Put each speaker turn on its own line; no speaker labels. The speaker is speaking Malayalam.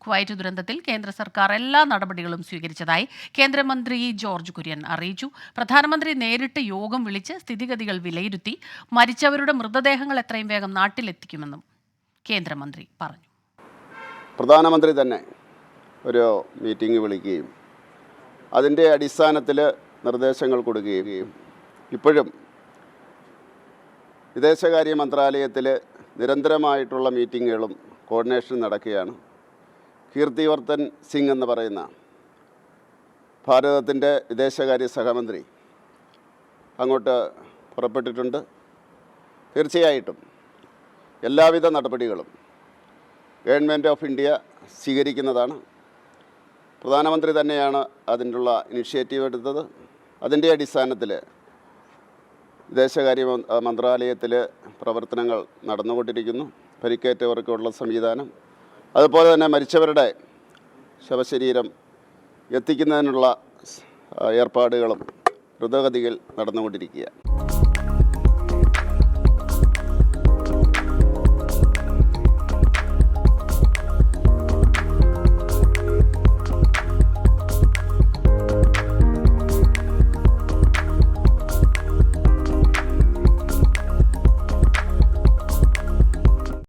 കുവൈറ്റ് ദുരന്തത്തിൽ കേന്ദ്ര സർക്കാർ എല്ലാ നടപടികളും സ്വീകരിച്ചതായി കേന്ദ്രമന്ത്രി ജോർജ് കുര്യൻ അറിയിച്ചു. പ്രധാനമന്ത്രി നേരിട്ട് യോഗം വിളിച്ച് സ്ഥിതിഗതികൾ വിലയിരുത്തി മരിച്ചവരുടെ മൃതദേഹങ്ങൾ എത്രയും വേഗം നാട്ടിലെത്തിക്കുമെന്നും കേന്ദ്രമന്ത്രി പറഞ്ഞു.
പ്രധാനമന്ത്രി തന്നെ ഒരു മീറ്റിംഗ് വിളിക്കുകയും അതിൻ്റെ അടിസ്ഥാനത്തിൽ നിർദ്ദേശങ്ങൾ കൊടുക്കുകയും ഇപ്പോഴും വിദേശകാര്യ മന്ത്രാലയത്തിൽ നിരന്തരമായിട്ടുള്ള മീറ്റിങ്ങുകളും കോർഡിനേഷൻ നടക്കുകയാണ്. കീർത്തിവർദ്ധൻ സിംഗ് എന്ന് പറയുന്ന ഭാരതത്തിൻ്റെ വിദേശകാര്യ സഹമന്ത്രി അങ്ങോട്ട് പുറപ്പെട്ടിട്ടുണ്ട്. തീർച്ചയായിട്ടും എല്ലാവിധ നടപടികളും ഗവൺമെൻറ് ഓഫ് ഇന്ത്യ സ്വീകരിക്കുന്നതാണ്. പ്രധാനമന്ത്രി തന്നെയാണ് അതിനുള്ള ഇനിഷ്യേറ്റീവ് എടുത്തത്. അതിൻ്റെ അടിസ്ഥാനത്തിൽ വിദേശകാര്യ മന്ത്രാലയത്തിൽ പ്രവർത്തനങ്ങൾ നടന്നുകൊണ്ടിരിക്കുന്നു. പരിക്കേറ്റവർക്കുള്ള സംവിധാനം, അതുപോലെ തന്നെ മരിച്ചവരുടെ ശവശരീരം എത്തിക്കുന്നതിനുള്ള ഏർപ്പാടുകളും ദ്രുതഗതിയിൽ നടന്നുകൊണ്ടിരിക്കുകയാണ്.